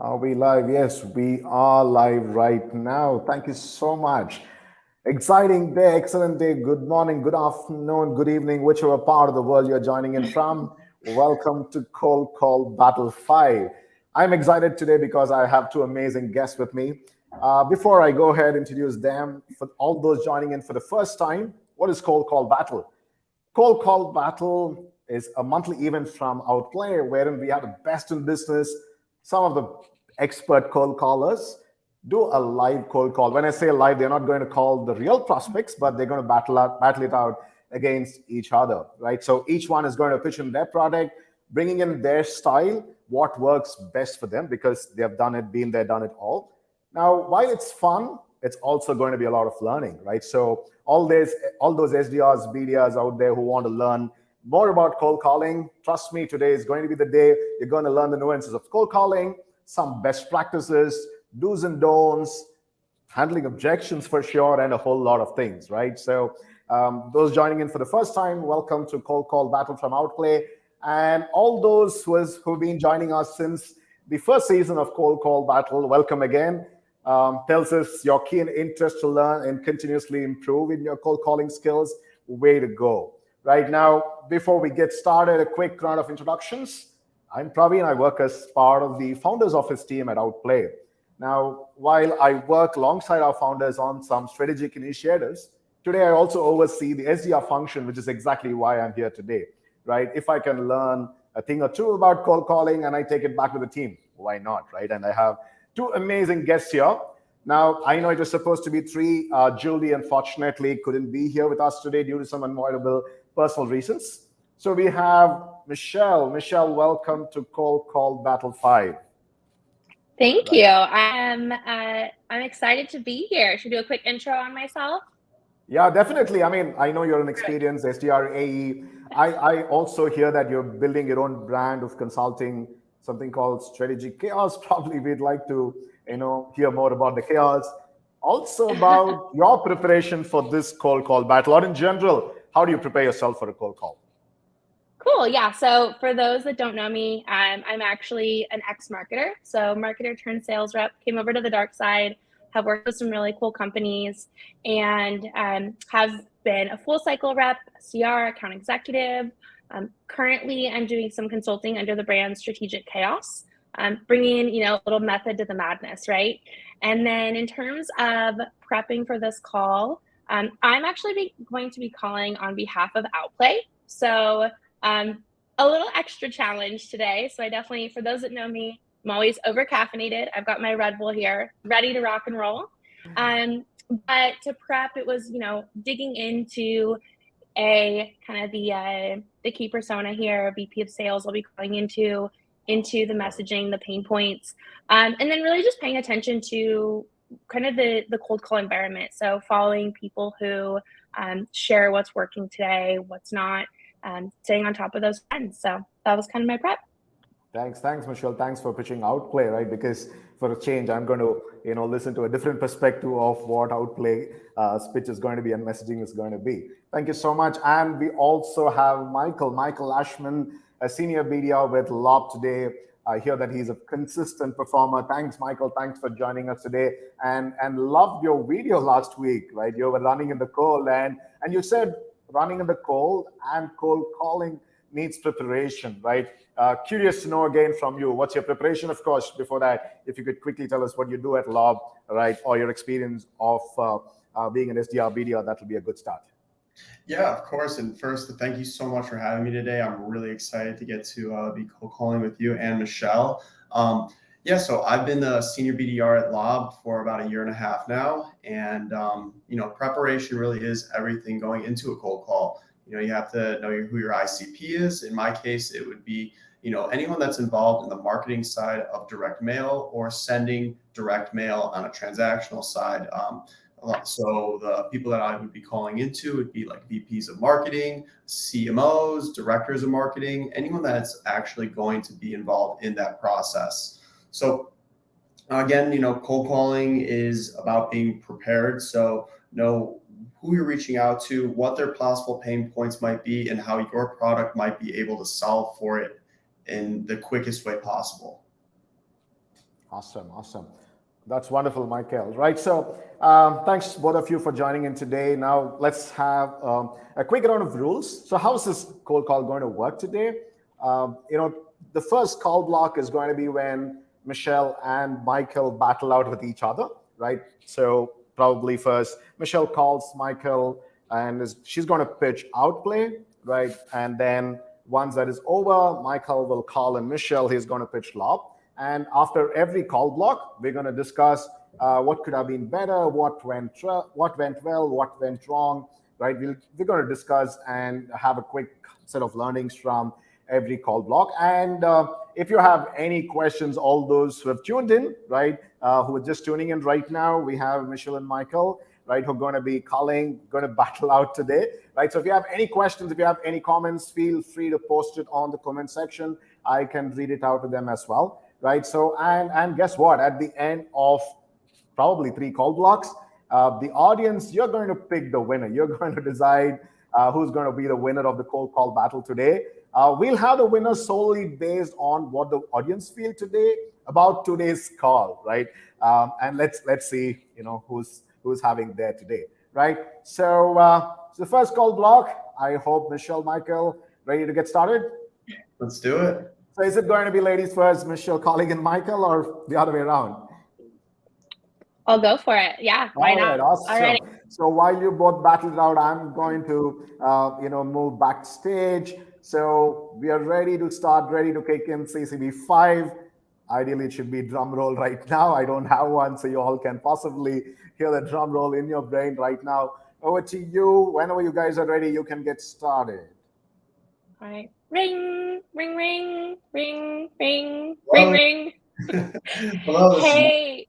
Are we live? Yes, we are live right now. Thank you so much. Exciting day, excellent day. Good morning, good afternoon, good evening, whichever part of the world you're joining in from. Welcome to Cold Call Battle 5. I'm excited today because I have two amazing guests with me. Before I go ahead and introduce them, for all those joining in for the first time, what is Cold Call Battle? Cold Call Battle is a monthly event from Outplay wherein we have the best in business, some of the expert cold callers do a live cold call. When I say live, they're not going to call the real prospects, but they're going to battle it out against each other, right? So each one is going to pitch in their product, bringing in their style, what works best for them because they have done it, been there, done it all. Now, while it's fun, it's also going to be a lot of learning, right? So all those SDRs, BDRs out there who want to learn more about cold calling, trust me, today is going to be the day you're going to learn the nuances of cold calling, some best practices, do's and don'ts, handling objections for sure, and a whole lot of things, right? So, those joining in for the first time, welcome to Cold Call Battle from Outplay. And all those who've been joining us since the first season of Cold Call Battle, welcome again. Tells us your keen interest to learn and continuously improve in your cold calling skills. Way to go. Right now, before we get started, a quick round of introductions. I'm Praveen. I work as part of the founders office team at Outplay. Now, while I work alongside our founders on some strategic initiatives, today I also oversee the SDR function, which is exactly why I'm here today, right? If I can learn a thing or two about cold calling and I take it back to the team, why not, right? And I have two amazing guests here. Now, I know it was supposed to be three. Julie, unfortunately, couldn't be here with us today due to some unavoidable personal reasons. So we have Michelle. Michelle, welcome to Cold Call Battle 5. Thank Right. you. I'm excited to be here. Should I do a quick intro on myself? Yeah, definitely. I mean, I know you're an experienced SDR AE. I also hear that you're building your own brand of consulting, something called Strategic Chaos. Probably we'd like to, hear more about the chaos. Also about your preparation for this cold call battle, or in general, how do you prepare yourself for a cold call? Cool. Yeah. So for those that don't know me, I'm actually an ex-marketer. So marketer turned sales rep, came over to the dark side, have worked with some really cool companies, and have been a full cycle rep, CR, account executive. Currently, I'm doing some consulting under the brand Strategic Chaos, bringing a little method to the madness, right? And then in terms of prepping for this call, I'm actually going to be calling on behalf of Outplay. So a little extra challenge today. So I definitely, for those that know me, I'm always over caffeinated. I've got my Red Bull here, ready to rock and roll. But to prep, it was digging into a kind of the key persona here, VP of Sales. I'll be calling into the messaging, the pain points, and then really just paying attention to kind of the cold call environment. So following people who share what's working today, what's not, staying on top of those trends. So that was kind of my prep. Thanks, Michelle. Thanks for pitching Outplay, right? Because for a change, I'm going to, listen to a different perspective of what Outplay pitch is going to be and messaging is going to be. Thank you so much. And we also have Michael Ashman, a senior BDR with Lob today. I hear that he's a consistent performer. Thanks, Michael. Thanks for joining us today. And loved your video last week, right? You were running in the cold and you said running in the cold and cold calling needs preparation, right? Curious to know again from you, what's your preparation? Of course, before that, if you could quickly tell us what you do at Lob, right, or your experience of being an SDR, BDR, that will be a good start. Yeah, of course. And first, thank you so much for having me today. I'm really excited to get to be co-calling with you and Michelle. Yeah, so I've been the senior BDR at Lob for about a year and a half now. And, preparation really is everything going into a cold call. You have to know who your ICP is. In my case, it would be, anyone that's involved in the marketing side of direct mail or sending direct mail on a transactional side. So the people that I would be calling into would be like VPs of marketing, CMOs, directors of marketing, anyone that's actually going to be involved in that process. So again, cold calling is about being prepared. So know who you're reaching out to, what their possible pain points might be, and how your product might be able to solve for it in the quickest way possible. Awesome, awesome. That's wonderful, Michael. Right. So, thanks both of you for joining in today. Now, let's have a quick round of rules. So, how is this cold call going to work today? The first call block is going to be when Michelle and Michael battle out with each other. Right. So, probably first, Michelle calls Michael and she's going to pitch outplay. Right. And then once that is over, Michael will call in Michelle. He's going to pitch lob. And after every call block, we're going to discuss what could have been better, what went well, what went wrong, right? We're going to discuss and have a quick set of learnings from every call block. And if you have any questions, all those who have tuned in, right, who are just tuning in right now, we have Michelle and Michael, right, who are going to be calling, going to battle out today, right? So if you have any questions, if you have any comments, feel free to post it on the comment section. I can read it out to them as well. Right. So, and guess what? At the end of probably three call blocks, the audience, you're going to pick the winner. You're going to decide who's going to be the winner of the cold call battle today. We'll have the winner solely based on what the audience feel today about today's call, right? And let's see, who's having there today, right? So, the first call block. I hope Michelle, Michael, ready to get started. Let's do it. So is it going to be ladies first, Michelle calling in Michael, or the other way around? I'll go for it. Yeah, why not? All right, awesome. All right. So while you both battle it out, I'm going to, move backstage. So we are ready to start, ready to kick in CCB 5. Ideally, it should be drum roll right now. I don't have one, so you all can possibly hear the drum roll in your brain right now. Over to you. Whenever you guys are ready, you can get started. All right. Ring, ring, ring, ring, ring, ring, ring. Hello. Hey,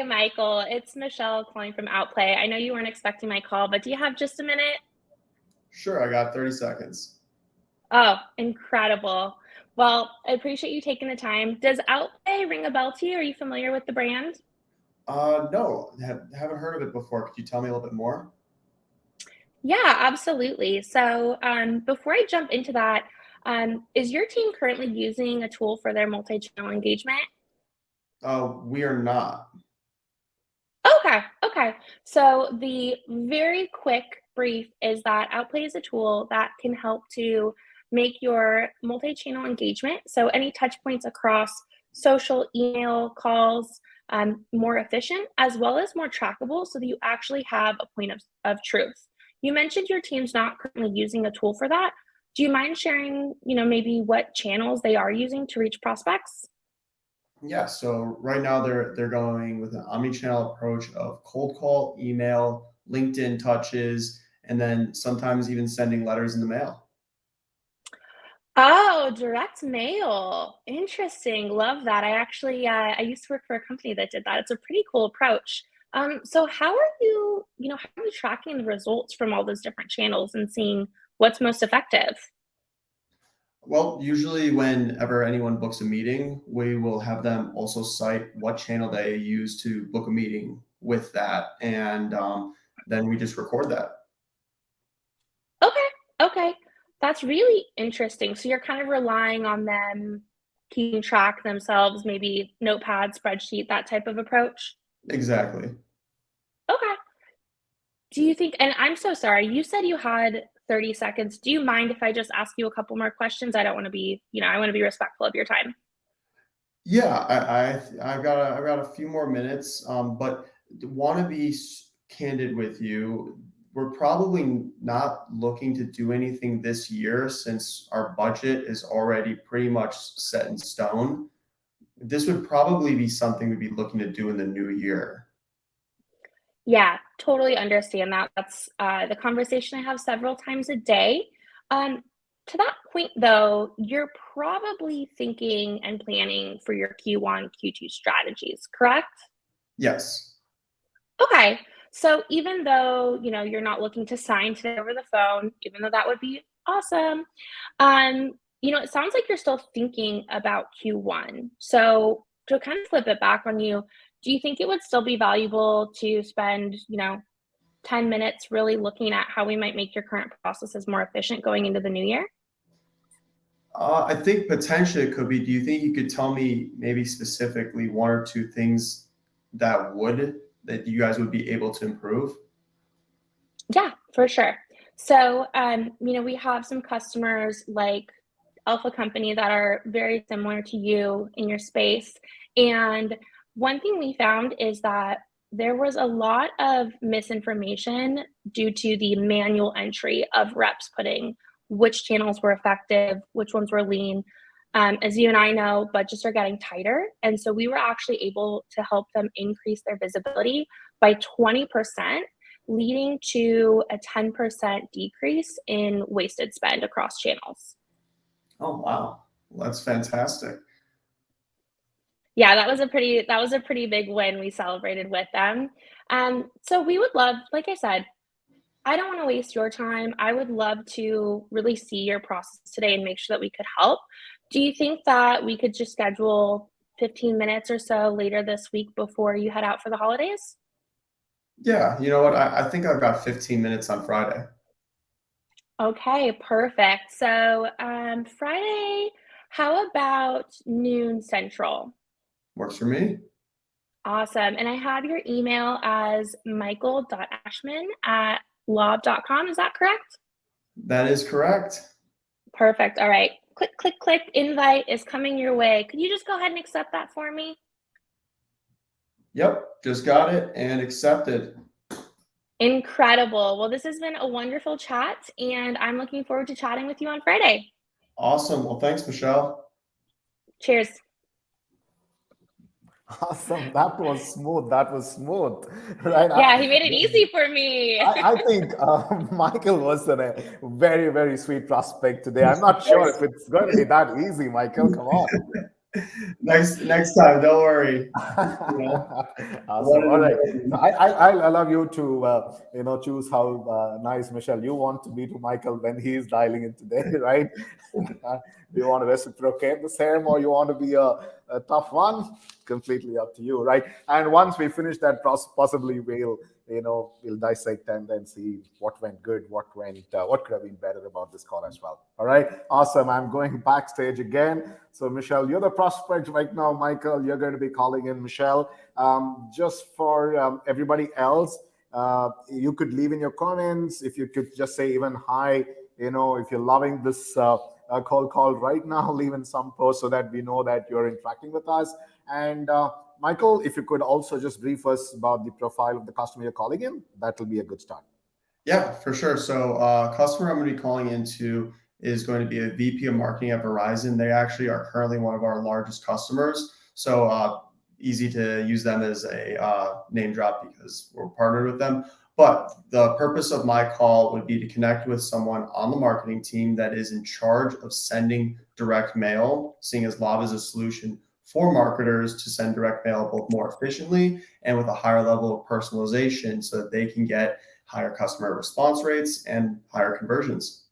Michael. It's Michelle calling from Outplay. I know you weren't expecting my call, but do you have just a minute? Sure, I got 30 seconds. Oh, incredible. Well, I appreciate you taking the time. Does Outplay ring a bell to you? Are you familiar with the brand? No, haven't heard of it before. Could you tell me a little bit more? Yeah, absolutely. So before I jump into that, is your team currently using a tool for their multi-channel engagement? We are not. Okay. So the very quick brief is that Outplay is a tool that can help to make your multi-channel engagement, so any touch points across social, email, calls, more efficient, as well as more trackable, so that you actually have a point of truth. You mentioned your team's not currently using a tool for that. Do you mind sharing, maybe what channels they are using to reach prospects? Yeah, so right now they're going with an omni-channel approach of cold call, email, LinkedIn touches, and then sometimes even sending letters in the mail. Oh, direct mail. Interesting. Love that. I actually, I used to work for a company that did that. It's a pretty cool approach. So how are how are you tracking the results from all those different channels and seeing what's most effective? Well, usually whenever anyone books a meeting, we will have them also cite what channel they use to book a meeting with that, and then we just record that. Okay. That's really interesting. So you're kind of relying on them keeping track themselves, maybe notepad, spreadsheet, that type of approach? Exactly. Okay. Do you think, and I'm so sorry, you said you had 30 seconds. Do you mind if I just ask you a couple more questions? I don't want to be, I want to be respectful of your time. Yeah, I've got a few more minutes, but want to be candid with you. We're probably not looking to do anything this year since our budget is already pretty much set in stone. This would probably be something we'd be looking to do in the new year. Yeah, totally understand that. That's the conversation I have several times a day. Um, to that point, though, you're probably thinking and planning for your Q1, Q2 strategies, correct? Yes. Okay. So even though, you're not looking to sign today over the phone, even though that would be awesome, it sounds like you're still thinking about Q1. So to kind of flip it back on you, do you think it would still be valuable to spend, 10 minutes really looking at how we might make your current processes more efficient going into the new year? I think potentially it could be. Do you think you could tell me maybe specifically one or two things that you guys would be able to improve? Yeah, for sure. So, we have some customers like Alpha Company that are very similar to you in your space. And one thing we found is that there was a lot of misinformation due to the manual entry of reps putting which channels were effective, which ones were lean. As you and I know, budgets are getting tighter. And so we were actually able to help them increase their visibility by 20%, leading to a 10% decrease in wasted spend across channels. Oh, wow. Well, that's fantastic. Yeah, that was a pretty big win we celebrated with them. So we would love, like I said, I don't want to waste your time. I would love to really see your process today and make sure that we could help. Do you think that we could just schedule 15 minutes or so later this week before you head out for the holidays? Yeah, you know what? I think I've got 15 minutes on Friday. Okay, perfect. So, Friday, how about noon central? Works for me. Awesome. And I have your email as michael.ashman@lob.com. Is that correct? That is correct. Perfect. All right. Click, click, click. Invite is coming your way. Could you just go ahead and accept that for me? Yep, just got it and accepted. Incredible. Well, this has been a wonderful chat, and I'm looking forward to chatting with you on Friday. Awesome. Well, thanks, Michelle. Cheers. Awesome. That was smooth. That was smooth. Right. Yeah, he made it easy for me. I think Michael was a very, very sweet prospect today. I'm not sure if it's going to be that easy, Michael. Come on. Next time, don't worry. Awesome. All right. So I love you to choose how nice Michelle you want to be to Michael when he's dialing in today, right? Do you want to reciprocate the same, or you want to be a tough one? Completely up to you, right? And once we finish that, possibly we'll dissect and then see what went good, what could have been better about this call as well. All right, awesome. I'm going backstage again. So Michelle, you're the prospect right now. Michael, you're going to be calling in Michelle. Just for everybody else, you could leave in your comments. If you could just say even hi, if you're loving this call right now, leave in some post so that we know that you're interacting with us. And Michael, if you could also just brief us about the profile of the customer you're calling in, that will be a good start. Yeah, for sure. So, customer I'm going to be calling into is going to be a VP of marketing at Verizon. They actually are currently one of our largest customers. So, easy to use them as a name drop because we're partnered with them. But the purpose of my call would be to connect with someone on the marketing team that is in charge of sending direct mail, seeing as Lob is a solution for marketers to send direct mail both more efficiently and with a higher level of personalization so that they can get higher customer response rates and higher conversions.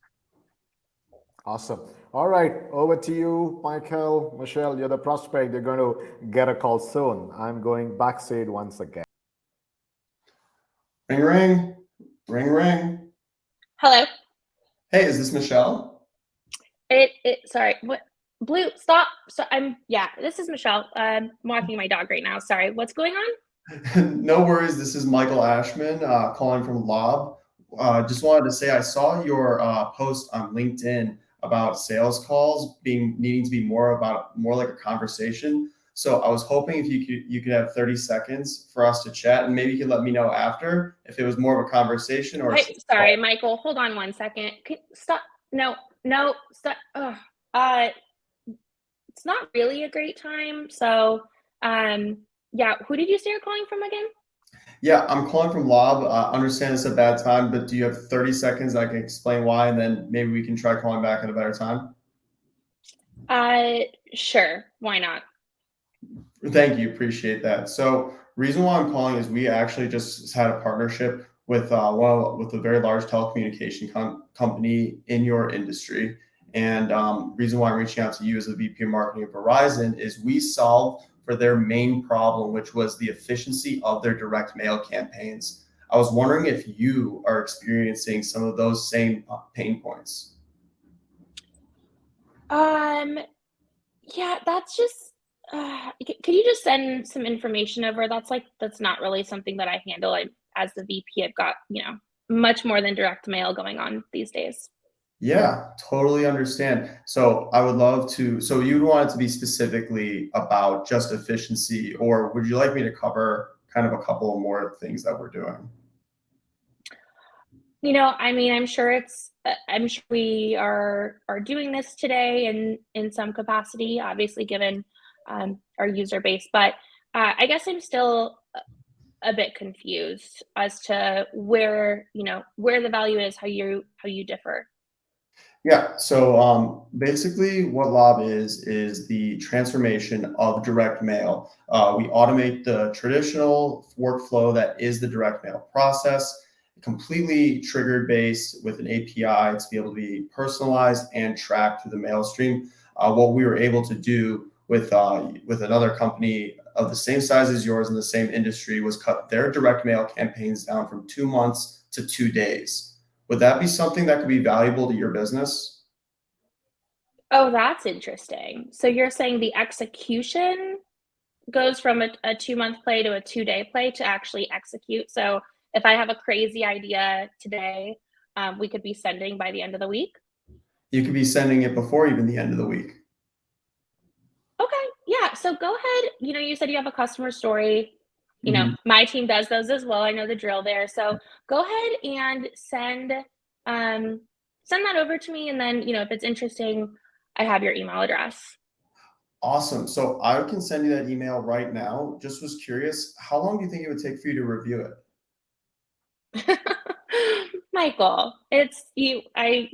Awesome. All right, over to you, Michael. Michelle, you're the prospect. You're going to get a call soon. I'm going backstage once again. Ring, ring, ring, ring. Hello. Hey, is this Michelle? Sorry, what? Blue, stop. So this is Michelle. I'm walking my dog right now. Sorry, what's going on? No worries. This is Michael Ashman calling from Lob. Just wanted to say I saw your post on LinkedIn about sales calls needing to be more like a conversation. So I was hoping if you could have 30 seconds for us to chat, and maybe you could let me know after if it was more of a conversation or. Sorry, Michael. Hold on one second. Stop. No, stop. It's not really a great time. So, who did you say you're calling from again? Yeah, I'm calling from Lob. Understand it's a bad time, but do you have 30 seconds? I can explain why, and then maybe we can try calling back at a better time. Sure. Why not? Thank you. Appreciate that. So, reason why I'm calling is we actually just had a partnership with with a very large telecommunication company in your industry. And reason why I'm reaching out to you as a VP of marketing at Verizon is we solved for their main problem, which was the efficiency of their direct mail campaigns. I was wondering if you are experiencing some of those same pain points. Yeah, that's just could you just send some information over? That's not really something that I handle. As the VP, I've got, much more than direct mail going on these days. Yeah, totally understand. So I would love to, so you'd want it to be specifically about just efficiency, or would you like me to cover kind of a couple of more things that we're doing? I mean, I'm sure we are doing this today in some capacity, obviously given our user base, but I guess I'm still a bit confused as to where the value is, how you differ. Yeah, so basically what Lob is the transformation of direct mail. We automate the traditional workflow that is the direct mail process, completely triggered based with an API to be able to be personalized and tracked through the mail stream. What we were able to do with another company of the same size as yours in the same industry was cut their direct mail campaigns down from 2 months to 2 days. Would that be something that could be valuable to your business? Oh, that's interesting. So you're saying the execution goes from a 2-month play to a 2-day play to actually execute. So if I have a crazy idea today, we could be sending by the end of the week. You could be sending it before even the end of the week. Okay, yeah. So go ahead. You said you have a customer story. Mhm. My team does those as well. I know the drill there. So go ahead and send that over to me, and then if it's interesting, I have your email address. Awesome. So I can send you that email right now. Just was curious, how long do you think it would take for you to review it? Michael, it's you. I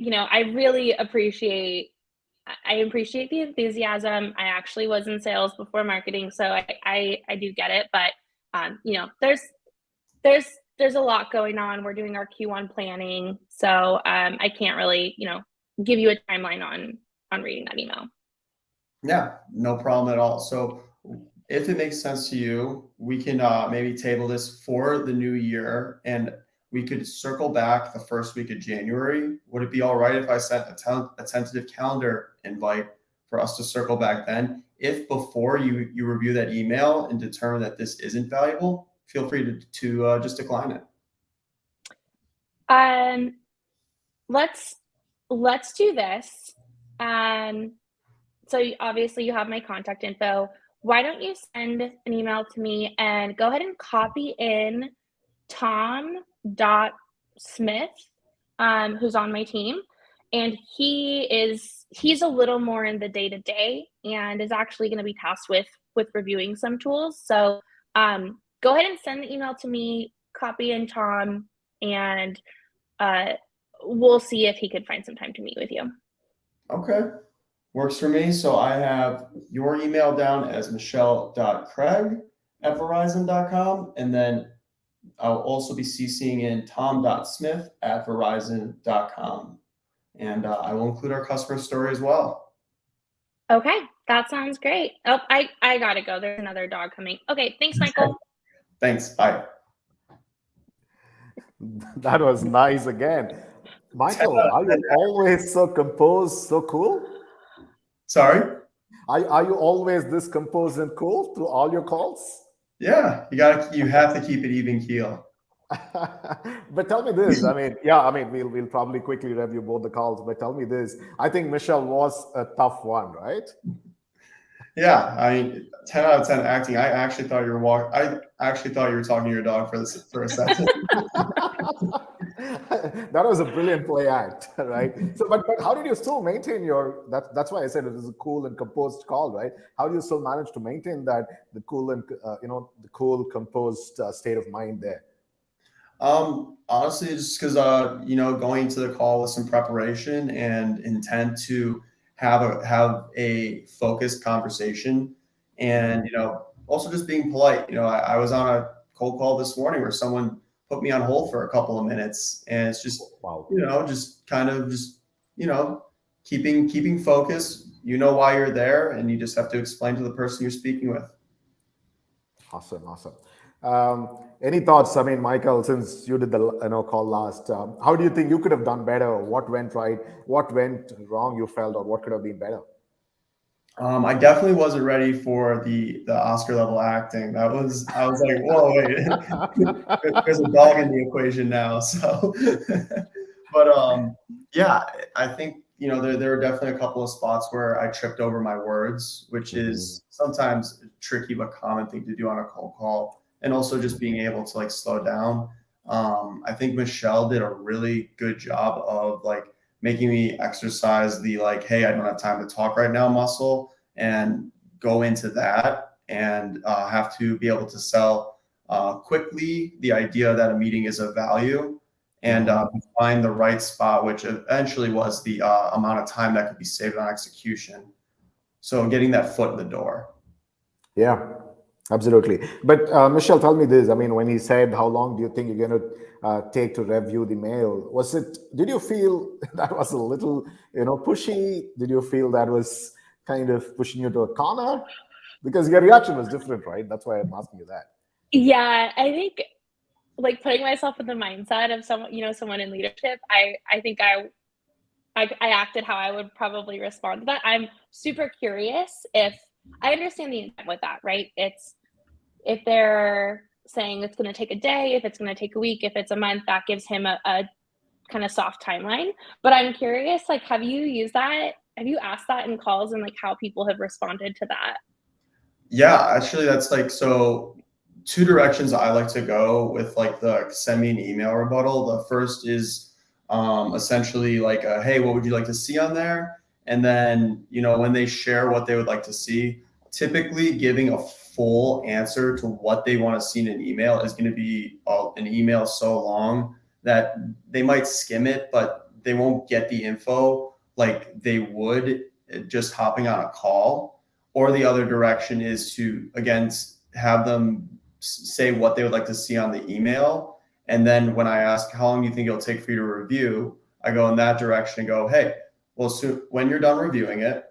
really appreciate. I appreciate the enthusiasm. I actually was in sales before marketing, so I do get it. But there's there's a lot going on. We're doing our Q1 planning, so I can't really give you a timeline on reading that email. Yeah, no problem at all. So if it makes sense to you, we can maybe table this for the new year and we could circle back the first week of January. Would it be all right if I sent a tentative calendar invite for us to circle back then? If before you review that email and determine that this isn't valuable, feel free to just decline it. Um, let's do this. So obviously you have my contact info. Why don't you send an email to me and go ahead and copy in Tom.Smith, who's on my team. And he's a little more in the day to day and is actually going to be tasked with reviewing some tools. So go ahead and send the email to me, copy in Tom, and we'll see if he could find some time to meet with you. Okay. Works for me. So I have your email down as michelle.craig@verizon.com. And then I'll also be CCing in tom.smith@verizon.com. And I will include our customer story as well. Okay, that sounds great. Oh, I gotta go. There's another dog coming. Okay, thanks, Michael. Thanks. Bye. That was nice again. Michael, are you always so composed, so cool? Sorry. Are you always this composed and cool through all your calls? Yeah, you have to keep it even keel. But tell me this. I mean, yeah, I mean, we'll probably quickly review both the calls, but tell me this. I think Michelle was a tough one, right? Yeah, I mean, 10 out of 10 acting. I actually thought you were talking to your dog for a second. That was a brilliant play act, right? So, but how did you still maintain your? That's why I said it is a cool and composed call, right? How do you still manage to maintain the cool and the cool, composed state of mind there? Honestly, just because going to the call with some preparation and intent to have a focused conversation, and also just being polite. I was on a cold call this morning where someone put me on hold for a couple of minutes, and it's just Wow. just kind of just you know keeping focus. You know why you're there, and you just have to explain to the person you're speaking with. Awesome, awesome. Any thoughts? I mean, Michael, since you did the call last, how do you think you could have done better? What went right? What went wrong? You felt, or what could have been better? I definitely wasn't ready for the Oscar level acting. I was like, whoa, wait, there's a dog in the equation now. So, but yeah, I think there were definitely a couple of spots where I tripped over my words, which Mhm. is sometimes a tricky but common thing to do on a cold call, and also just being able to like slow down. I think Michelle did a really good job of like making me exercise the like, hey, I don't have time to talk right now muscle, and go into that and have to be able to sell quickly the idea that a meeting is of value, and Mhm. find the right spot, which eventually was the amount of time that could be saved on execution. So getting that foot in the door. Yeah, absolutely. But Michelle, tell me this. I mean, when he said, "How long do you think you're going to take to review the mail?" Was it? Did you feel that was a little, pushy? Did you feel that was kind of pushing you to a corner? Because your reaction was different, right? That's why I'm asking you that. Yeah, I think like putting myself in the mindset of someone, someone in leadership, I think I acted how I would probably respond to that. I'm super curious if I understand the intent with that, right? It's if they're saying it's going to take a day, if it's going to take a week, if it's a month, that gives him a kind of soft timeline. But I'm curious, like, have you used that? Have you asked that in calls and like how people have responded to that? Yeah, actually, that's like so. Two directions I like to go with like the send me an email rebuttal. The first is essentially like, hey, what would you like to see on there? And then when they share what they would like to see, typically giving a full answer to what they want to see in an email is going to be an email so long that they might skim it, but they won't get the info like they would just hopping on a call. Or the other direction is to again have them say what they would like to see on the email, and then when I ask how long do you think it'll take for you to review, I go in that direction and go, hey, well, soon when you're done reviewing it,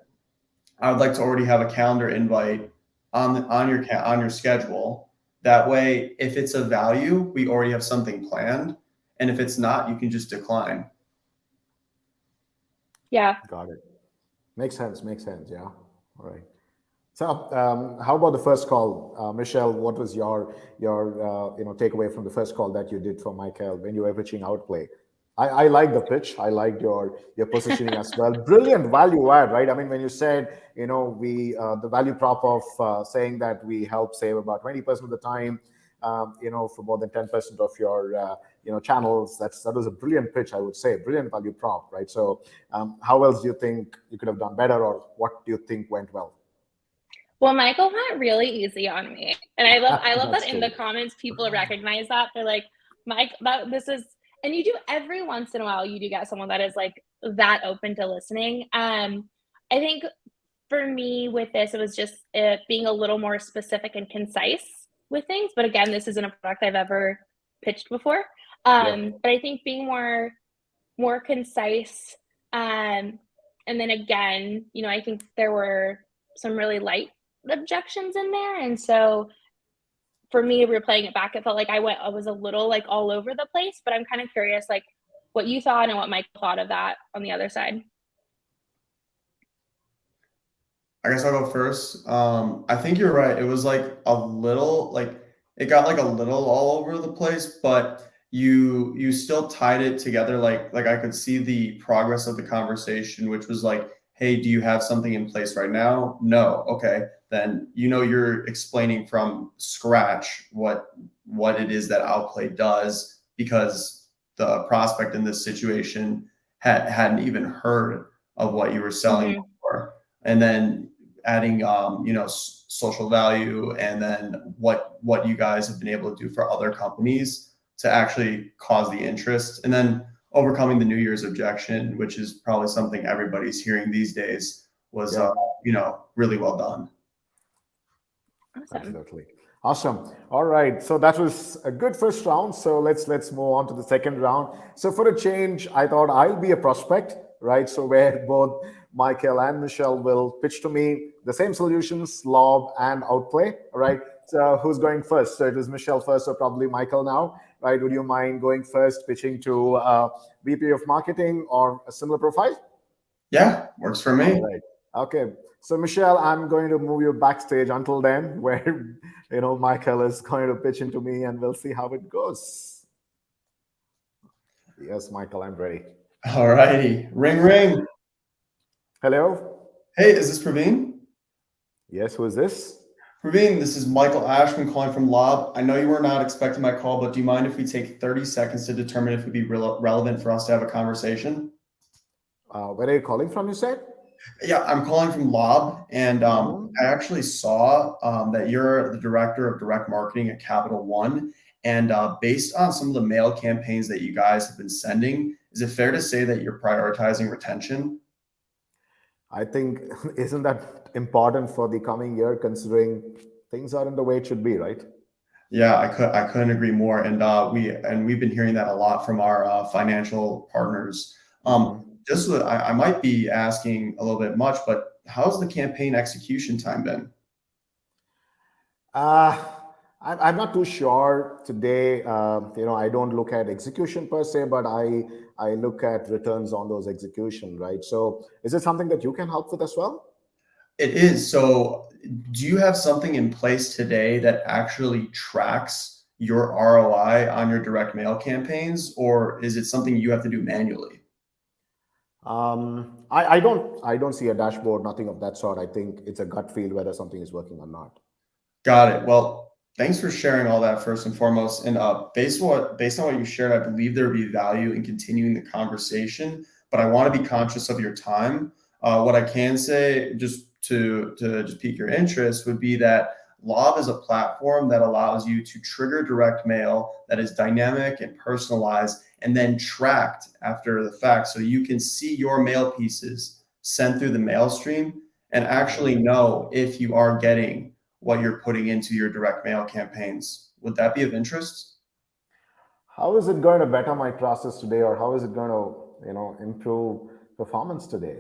I would like to already have a calendar invite on your schedule. That way, if it's of value, we already have something planned, and if it's not, you can just decline. Yeah. Got it. Makes sense. Makes sense. Yeah. All right. So, how about the first call, Michelle? What was your takeaway from the first call that you did for Michael when you were pitching Outplay? I like the pitch. I liked your positioning as well. Brilliant value add, right? I mean, when you said we the value prop of saying that we help save about 20% of the time, for more than 10% of your channels. That was a brilliant pitch, I would say. Brilliant value prop, right? So, how else do you think you could have done better, or what do you think went well? Well, Michael went really easy on me. And I love that That's in the true. comments people recognize that. They're like, Mike, that this is and you do every once in a while you do get someone that is like that open to listening. I think for me with this, it was just being a little more specific and concise with things. But again, this isn't a product I've ever pitched before. Yeah. But I think being more concise. And then again, I think there were some really light objections in there. And so for me, replaying it back, it felt like I was a little like all over the place, but I'm kind of curious like what you thought and what Mike thought of that on the other side. I guess I'll go first. I think you're right. It was like a little like it got like a little all over the place, but you still tied it together. Like I could see the progress of the conversation, which was like, hey, do you have something in place right now? No. Okay. Then you're explaining from scratch what it is that Outplay does, because the prospect in this situation hadn't even heard of what you were selling Mm-hmm. for. And then adding social value, and then what you guys have been able to do for other companies to actually cause the interest, and then overcoming the New Year's objection, which is probably something everybody's hearing these days, was Yeah. really well done. Awesome. Absolutely. Awesome. All right. So that was a good first round. So let's move on to the second round. So for a change, I thought I'll be a prospect, right? So where both Michael and Michelle will pitch to me the same solutions, lob and outplay. All right. So who's going first? So it was Michelle first, or probably Michael now, right? Would you mind going first, pitching to VP of marketing or a similar profile? Yeah, works for All me. right. Okay. So Michelle, I'm going to move you backstage until then, where Michael is going to pitch into me, and we'll see how it goes. Yes, Michael, I'm ready. All righty. Ring, ring. Hello. Hey, is this Praveen? Yes, who is this? Praveen, this is Michael Ashman calling from Lob. I know you were not expecting my call, but do you mind if we take 30 seconds to determine if it would be relevant for us to have a conversation? Where are you calling from? You said. Yeah, I'm calling from Lob, and Mhm. I actually saw that you're the director of direct marketing at Capital One. And based on some of the mail campaigns that you guys have been sending, is it fair to say that you're prioritizing retention? I think isn't that important for the coming year, considering things are in the way it should be, right? Yeah, I couldn't agree more, and we've been hearing that a lot from our financial partners. Just so that I might be asking a little bit much, but how's the campaign execution time been? Uh, I'm not too sure today. I don't look at execution per se, but I look at returns on those execution, right? So, is it something that you can help with as well? It is. So, do you have something in place today that actually tracks your ROI on your direct mail campaigns, or is it something you have to do manually? I don't see a dashboard, nothing of that sort. I think it's a gut feel whether something is working or not. Got it. Well, thanks for sharing all that first and foremost. And based on what you shared, I believe there would be value in continuing the conversation. But I want to be conscious of your time. What I can say, just to just pique your interest, would be that Lob is a platform that allows you to trigger direct mail that is dynamic and personalized, and then tracked after the fact, so you can see your mail pieces sent through the mail stream and actually know if you are getting what you're putting into your direct mail campaigns. Would that be of interest? How is it going to better my process today, or how is it going to, improve performance today?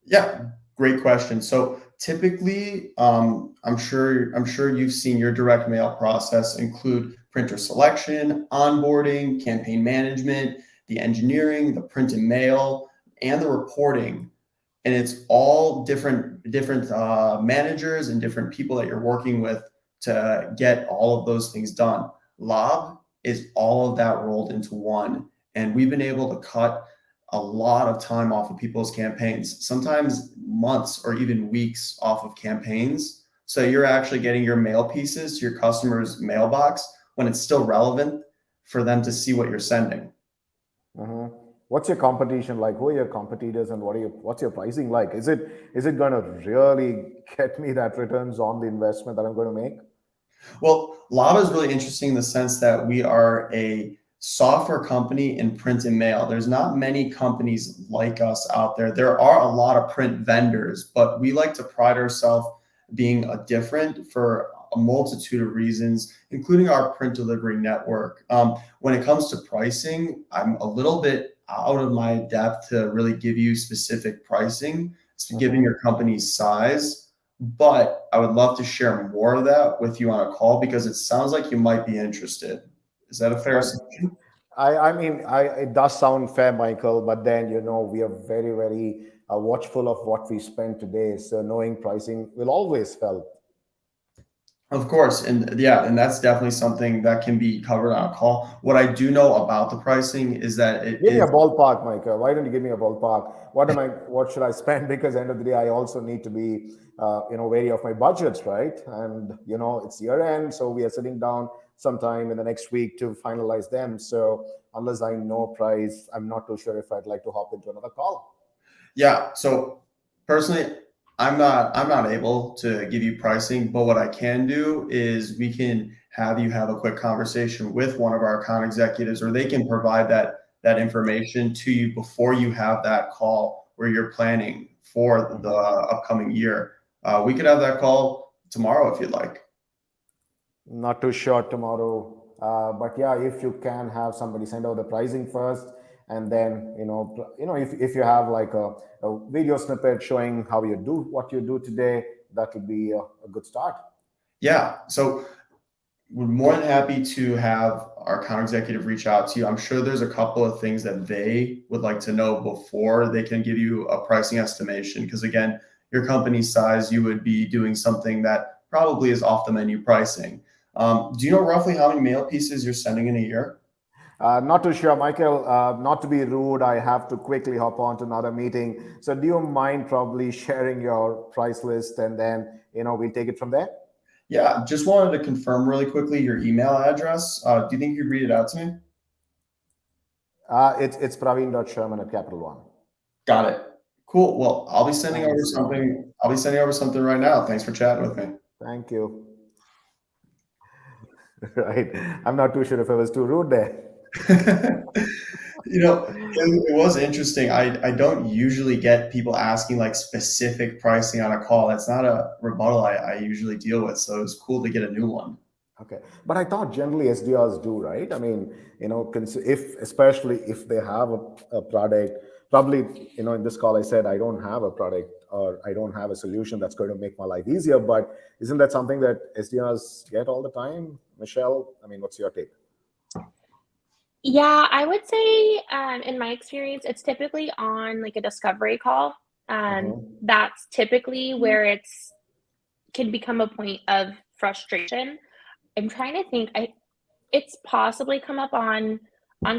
Yeah, great question. So typically, I'm sure you've seen your direct mail process include printer selection, onboarding, campaign management, the engineering, the print and mail, and the reporting, and it's all different managers and different people that you're working with to get all of those things done. Lob is all of that rolled into one, and we've been able to cut a lot of time off of people's campaigns, sometimes months or even weeks off of campaigns. So you're actually getting your mail pieces to your customer's mailbox when it's still relevant for them to see what you're sending. Mhm. What's your competition like? Who are your competitors, and what's your pricing like? Is it going to really get me that returns on the investment that I'm going to make? Well, Lava is really interesting in the sense that we are a software company in print and mail. There's not many companies like us out there. There are a lot of print vendors, but we like to pride ourselves being a different for a multitude of reasons, including our print delivery network. When it comes to pricing, I'm a little bit out of my depth to really give you specific pricing, given Mhm. your company's size, but I would love to share more of that with you on a call because it sounds like you might be interested. Is that a fair But assumption? it does sound fair, Michael. But then we are very, very watchful of what we spend today. So knowing pricing will always help. Of course, and yeah, and that's definitely something that can be covered on a call. What I do know about the pricing is that it Give me a is. ballpark, Michael. Why don't you give me a ballpark? What should I spend? Because end of the day, I also need to be, wary of my budgets, right? And it's year end, so we are sitting down sometime in the next week to finalize them. So unless I know price, I'm not too sure if I'd like to hop into another call. Yeah. So personally, I'm not able to give you pricing, but what I can do is we can have you have a quick conversation with one of our account executives, or they can provide that information to you before you have that call where you're planning for the Mhm. upcoming year. We could have that call tomorrow if you'd like. Not too sure tomorrow, but yeah, if you can have somebody send out the pricing first, and then if you have like a video snippet showing how you do what you do today, that would be a good start. Yeah. So we're more than happy to have our account executive reach out to you. I'm sure there's a couple of things that they would like to know before they can give you a pricing estimation. Because again, your company's size, you would be doing something that probably is off the menu pricing. Do you know roughly how many mail pieces you're sending in a year? Not too sure, Michael. Not to be rude, I have to quickly hop on to another meeting. So, do you mind probably sharing your price list, and then we'll take it from there? Yeah, just wanted to confirm really quickly your email address. Do you think you'd read it out to me? It's Praveen.Sherman at Capital One. Got it. Cool. Well, I'll be sending over Thanks, John. something. I'll be sending over something right now. Thanks for chatting with me. Thank you. Right. I'm not too sure if I was too rude there. It was interesting. I don't usually get people asking like specific pricing on a call. That's not a rebuttal I usually deal with. So it was cool to get a new one. Okay, but I thought generally SDRs do, right? I mean, if especially if they have a product, probably, in this call I said I don't have a product or I don't have a solution that's going to make my life easier. But isn't that something that SDRs get all the time, Michelle? I mean, what's your take? Yeah, I would say in my experience, it's typically on like a discovery call. That's typically where it's can become a point of frustration. I'm trying to think. It's possibly come up on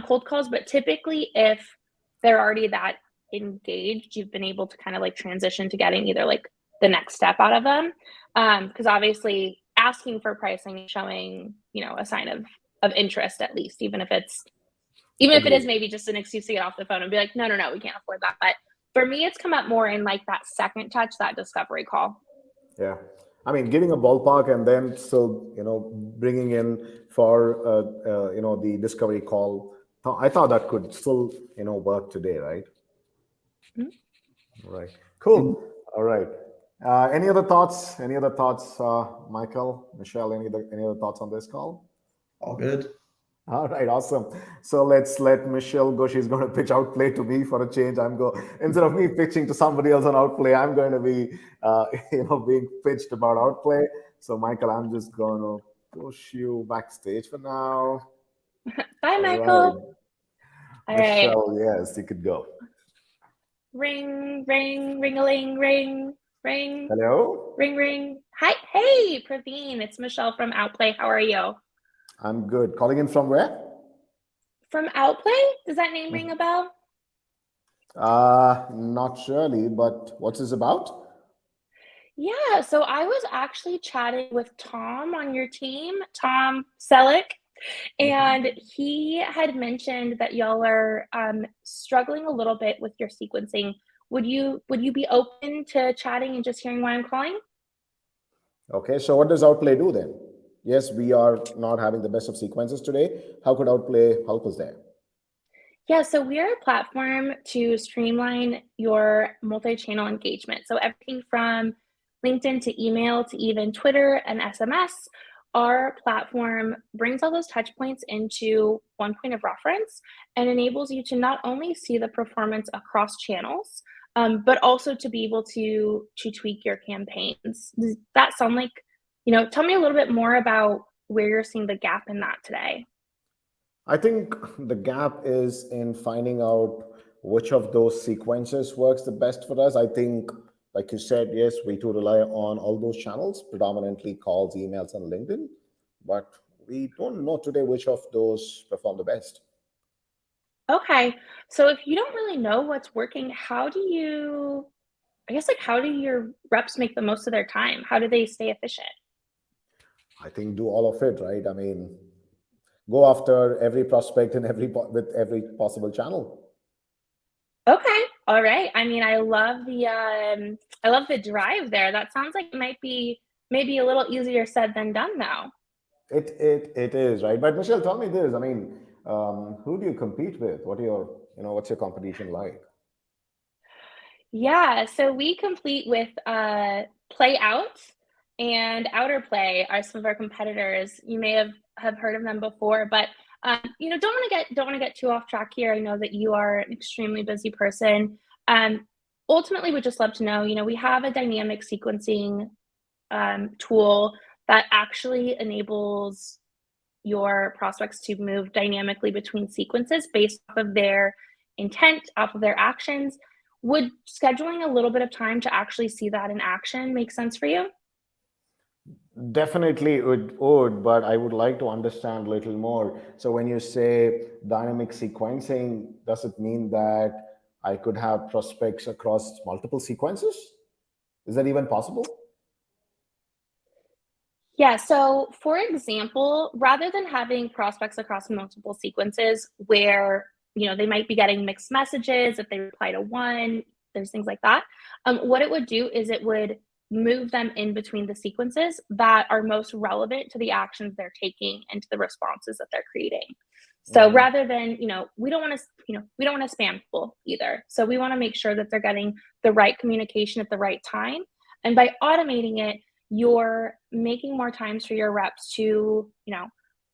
cold calls, but typically if they're already that engaged, you've been able to kind of like transition to getting either like the next step out of them. Because obviously asking for pricing is showing, a sign of interest at least, even if it is maybe just an excuse to get off the phone and be like, no, we can't afford that. But for me, it's come up more in like that second touch, that discovery call. Yeah. I mean, giving a ballpark and then still, bringing in for, the discovery call. I thought that could still, work today, right? Mm-hmm. Right. Cool. All right. Any other thoughts? Any other thoughts, Michael, Michelle? Any other thoughts on this call? All good. All right, awesome. So let's let Michelle go. She's going to pitch outplay to me for a change. Instead of me pitching to somebody else on outplay, I'm going to be, being pitched about outplay. So Michael, I'm just going to push you backstage for now. Bye, All Michael. All right. Michelle, yes, you could go. Ring, ring, ring-a-ling, ring, ring. Hello. Ring, ring. Hi, hey, Praveen. It's Michelle from Outplay. How are you? I'm good. Calling in from where? From Outplay? Does that name ring a bell? Not really, but what's this about? Yeah, so I was actually chatting with Tom on your team, Tom Selleck, and he had mentioned that y'all are struggling a little bit with your sequencing. Would you be open to chatting and just hearing why I'm calling? Okay, so what does Outplay do then? Yes, we are not having the best of sequences today. How could Outplay help us there? Yeah, so we're a platform to streamline your multi-channel engagement. So everything from LinkedIn to email to even Twitter and SMS, our platform brings all those touch points into one point of reference and enables you to not only see the performance across channels, but also to be able to tweak your campaigns. Does that sound like, tell me a little bit more about where you're seeing the gap in that today. I think the gap is in finding out which of those sequences works the best for us. I think, like you said, yes, we do rely on all those channels, predominantly calls, emails, and LinkedIn, but we don't know today which of those perform the best. Okay. So if you don't really know what's working, how do your reps make the most of their time? How do they stay efficient? I think do all of it, right? I mean, go after every prospect in with every possible channel. Okay. All right. I mean, I love the drive there. That sounds like it might be maybe a little easier said than done now. It is, right? But Michelle, tell me this. I mean, who do you compete with? What's your competition like? Yeah, so we compete with Play Out and Outer Play are some of our competitors. You may have heard of them before, but don't want to get too off track here. I know that you are an extremely busy person. Ultimately, we'd just love to know. We have a dynamic sequencing tool that actually enables your prospects to move dynamically between sequences based off of their intent, off of their actions. Would scheduling a little bit of time to actually see that in action make sense for you? Definitely it would, but I would like to understand a little more. So when you say dynamic sequencing, does it mean that I could have prospects across multiple sequences? Is that even possible? Yeah, so for example, rather than having prospects across multiple sequences where, they might be getting mixed messages if they reply to one, there's things like that. What it would do is it would move them in between the sequences that are most relevant to the actions they're taking and to the responses that they're creating. So Hmm. rather than, we don't want to, we don't want to spam people either. So we want to make sure that they're getting the right communication at the right time. And by automating it, you're making more times for your reps to,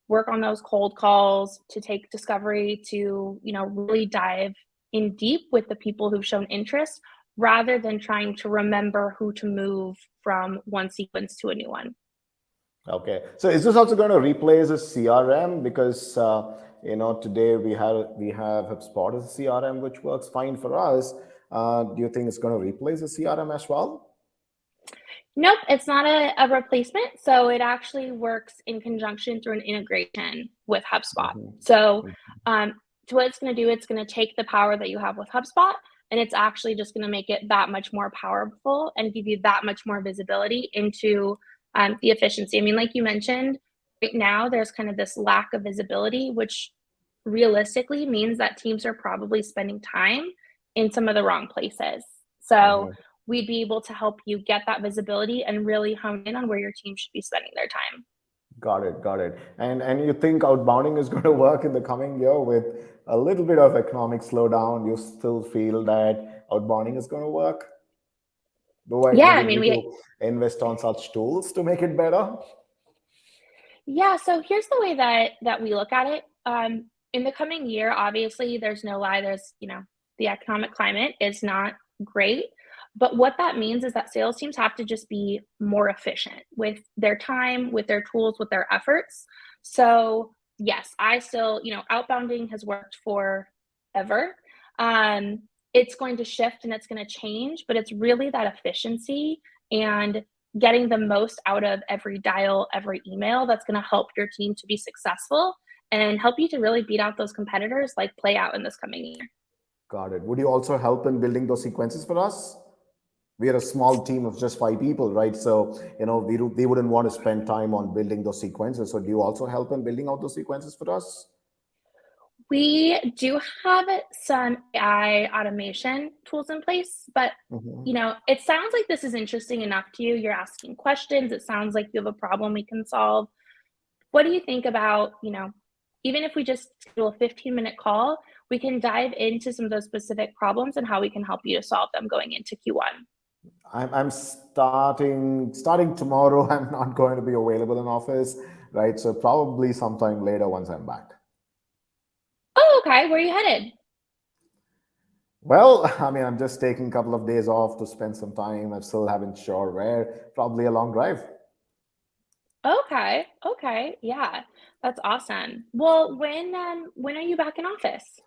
work on those cold calls, to take discovery, to, really dive in deep with the people who've shown interest rather than trying to remember who to move from one sequence to a new one. Okay. So is this also going to replace a CRM? Because today we have HubSpot as a CRM, which works fine for us. Do you think it's going to replace a CRM as well? Nope, it's not a replacement. So it actually works in conjunction through an integration with HubSpot. So Mhm. so what it's going to do, it's going to take the power that you have with HubSpot and it's actually just going to make it that much more powerful and give you that much more visibility into the efficiency. I mean, like you mentioned, right now there's kind of this lack of visibility, which realistically means that teams are probably spending time in some of the wrong places. So Mhm. we'd be able to help you get that visibility and really hone in on where your team should be spending their time. Got it, got it. And you think outbounding is going to work in the coming year with a little bit of economic slowdown? You still feel that outbounding is going to work? Do Yeah, we I mean, need to invest on such tools to make it better? yeah, so here's the way that we look at it. In the coming year, obviously, there's no lie. There's, the economic climate is not great. But what that means is that sales teams have to just be more efficient with their time, with their tools, with their efforts. So yes, I still, outbounding has worked forever. Um, it's going to shift and it's going to change, but it's really that efficiency and getting the most out of every dial, every email that's going to help your team to be successful and help you to really beat out those competitors like play out in this coming year. Got it. Would you also help in building those sequences for us? We are a small team of just 5 people, right? So, we wouldn't want to spend time on building those sequences. So, do you also help in building out those sequences for us? We do have some AI automation tools in place, but Mhm. it sounds like this is interesting enough to you. You're asking questions. It sounds like you have a problem we can solve. What do you think about, even if we just schedule a 15-minute call, we can dive into some of those specific problems and how we can help you to solve them going into Q1. I'm starting tomorrow. I'm not going to be available in office, right? So probably sometime later once I'm back. Oh, okay. Where are you headed? Well, I mean, I'm just taking a couple of days off to spend some time. I still haven't sure where. Probably a long drive. Okay. Okay. Yeah. That's awesome. Well, when are you back in office?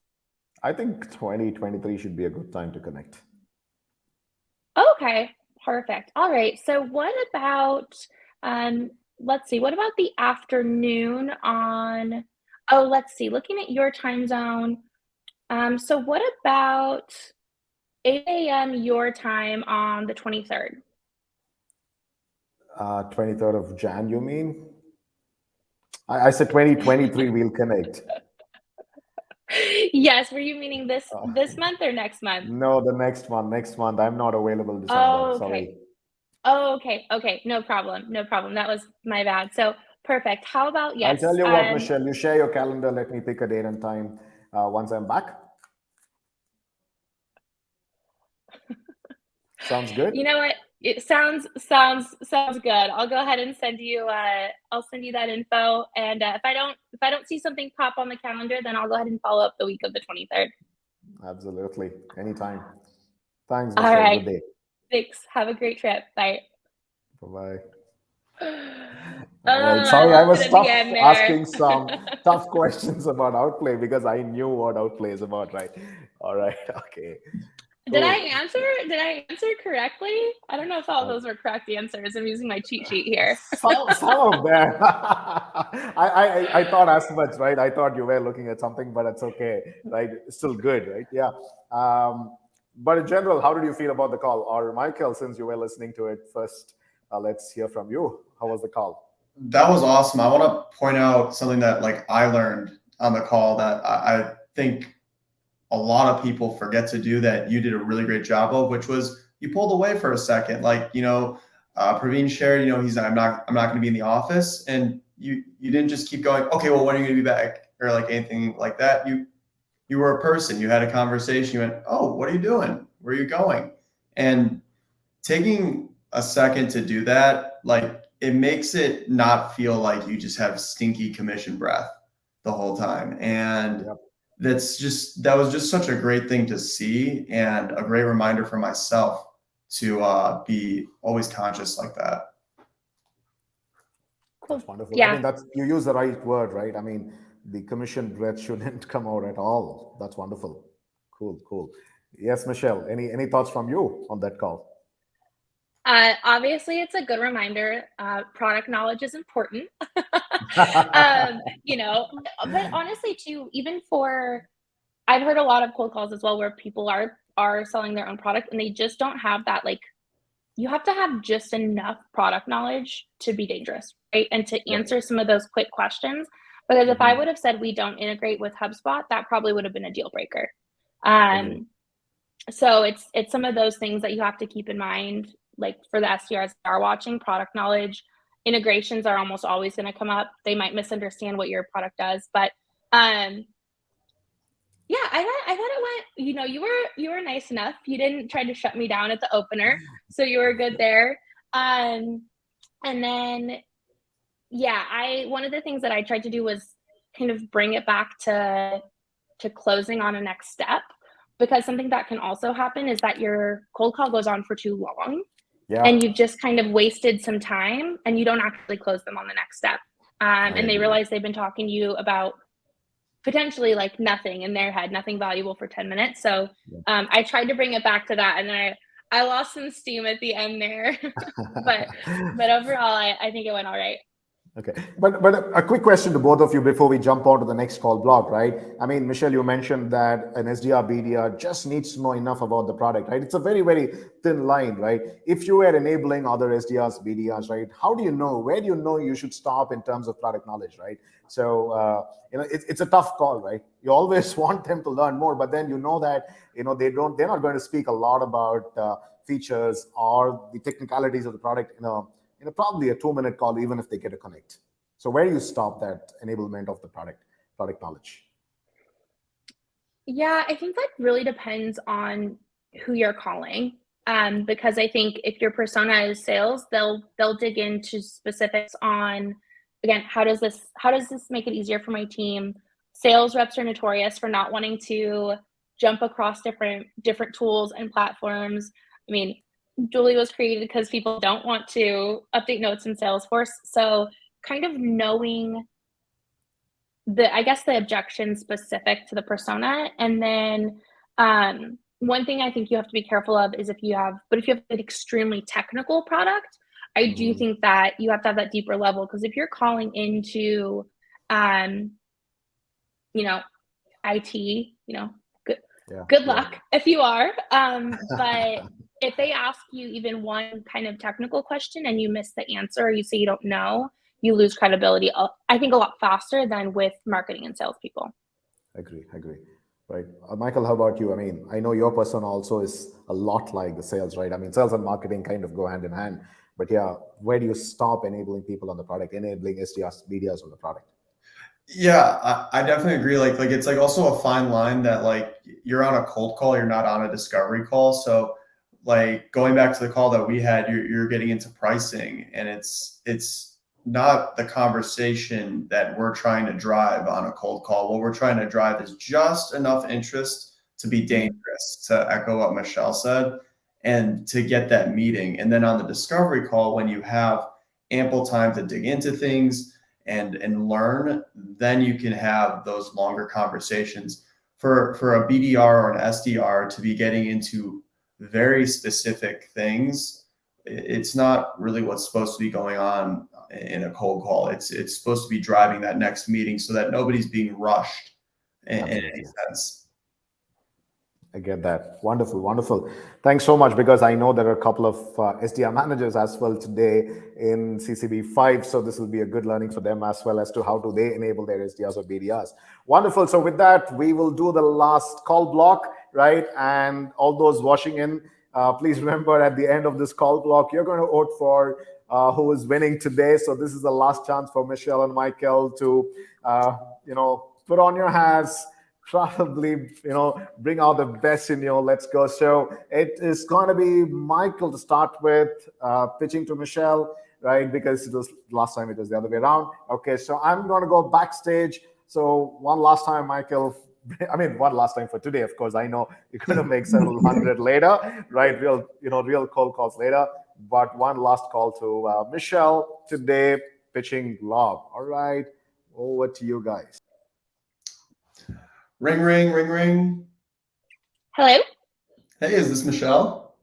I think 2023 should be a good time to connect. Okay. Perfect. All right. So what about let's see, what about the afternoon on let's see, looking at your time zone. So what about 8 a.m. your time on the 23rd? 23rd of Jan, you mean? I said 2023 we'll connect. Yes, were you meaning this Uh, this month or next month? no, the next one. Next month. I'm not available December. Oh, okay. Sorry. Oh, okay. Okay. No problem. No problem. That was my bad. So perfect. How about I'll tell yes? you what, Michelle, you share your calendar. Let me pick a date and time once I'm back. Sounds good? You know what? It sounds good. I'll go ahead and send you I'll send you that info and if I don't see something pop on the calendar, then I'll go ahead and follow up the week of the 23rd. Absolutely. Anytime. Thanks, All Michelle. Good right. day. Thanks. Have a great trip. Bye. Bye bye. All right. I Sorry, I left it was at the end there. asking some tough questions about Outplay because I knew what Outplay is about, right? All right. Okay. Did I Cool. answer? Did I answer correctly? I don't know if all Uh, those were correct answers. I'm using my cheat sheet here. some of them. I thought as much, right? I thought you were looking at something, but it's okay, right? It's still good, right? Yeah. But in general, how did you feel about the call? Or Michael, since you were listening to it first, let's hear from you. How was the call? That was awesome. I want to point out something that like I learned on the call that I think a lot of people forget to do that you did a really great job of, which was you pulled away for a second. Like, Praveen shared, he's I'm not going to be in the office, and you didn't just keep going. Okay, well, when are you going to be back, or like anything like that? You were a person. You had a conversation. You went, oh, what are you doing? Where are you going? And taking a second to do that, like it makes it not feel like you just have stinky commission breath the whole time. And Yep. that was just such a great thing to see, and a great reminder for myself to be always conscious like that. Cool. That's wonderful. I Yeah. mean, you use the right word, right? I mean, the commission breath shouldn't come out at all. That's wonderful. Cool, cool. Yes, Michelle. Any thoughts from you on that call? Obviously, it's a good reminder. Product knowledge is important. But honestly, too, I've heard a lot of cold calls as well where people are selling their own product and they just don't have that. Like, you have to have just enough product knowledge to be dangerous, right? And to Yep. answer some of those quick questions. Because if I Mhm. would have said we don't integrate with HubSpot, that probably would have been a deal breaker. Agree. So it's some of those things that you have to keep in mind, like for the SDRs that are watching, product knowledge, integrations are almost always going to come up. They might misunderstand what your product does, but um, yeah, I thought it went. You were nice enough. You didn't try to shut me down at the opener, so you were good there. Um, and then yeah, I one of the things that I tried to do was kind of bring it back to closing on a next step, because something that can also happen is that your cold call goes on for too long Yeah, and you've just kind of wasted some time and you don't actually close them on the next step. I And they agree. realize they've been talking to you about potentially like nothing in their head, nothing valuable for 10 minutes. So Yeah. I tried to bring it back to that, and then I lost some steam at the end there. but overall, I think it went all right. Okay, but a quick question to both of you before we jump on to the next call block, right? I mean, Michelle, you mentioned that an SDR BDR just needs to know enough about the product, right? It's a very very thin line, right? If you were enabling other SDRs BDRs, right, how do you know, where do you know you should stop in terms of product knowledge, right? So it's a tough call, right? You always want them to learn more, but then you know that they're not going to speak a lot about features or the technicalities of the product probably a 2-minute call, even if they get a connect. So where do you stop that enablement of the product knowledge? Yeah, I think that really depends on who you're calling. Because I think if your persona is sales, they'll dig into specifics on, again, how does this make it easier for my team? Sales reps are notorious for not wanting to jump across different tools and platforms. I mean, Julie was created because people don't want to update notes in Salesforce. So kind of knowing the objection specific to the persona. And then one thing I think you have to be careful of is if you have an extremely technical product, I do Mhm. think that you have to have that deeper level, because if you're calling into um, you know, IT, good Yeah, good yeah. luck if you are. But if they ask you even one kind of technical question and you miss the answer, or you say you don't know, you lose credibility, I think, a lot faster than with marketing and salespeople. Agree. Right. Michael, how about you? I mean, I know your persona also is a lot like the sales, right? I mean, sales and marketing kind of go hand in hand. But yeah, where do you stop enabling people on the product, enabling SDRs, BDRs on the product? Yeah, I definitely agree. Like it's like also a fine line that like you're on a cold call, you're not on a discovery call. So like going back to the call that we had, you're getting into pricing, and it's not the conversation that we're trying to drive on a cold call. What we're trying to drive is just enough interest to be dangerous, to echo what Michelle said, and to get that meeting. And then on the discovery call, when you have ample time to dig into things and learn, then you can have those longer conversations. For a BDR or an SDR to be getting into very specific things, it's not really what's supposed to be going on in a cold call. It's supposed to be driving that next meeting so that nobody's being rushed in any sense. I get that. Wonderful, wonderful. Thanks so much, because I know there are a couple of SDR managers as well today in CCB5. So this will be a good learning for them as well as to how do they enable their SDRs or BDRs. Wonderful. So with that, we will do the last call block, right? And all those watching in, please remember at the end of this call block, you're going to vote for who is winning today. So this is the last chance for Michelle and Michael to, put on your hats, probably bring out the best in you. Let's go. So it is going to be Michael to start with, pitching to Michelle, right? Because it was last time, it was the other way around. Okay, so I'm going to go backstage. So one last time, Michael. One last time for today. Of course, I know you're going to make several hundred later, right? Real cold calls later. But one last call to Michelle today, pitching lob. All right, over to you guys. Ring, ring, ring, ring. Hello. Hey, is this Michelle?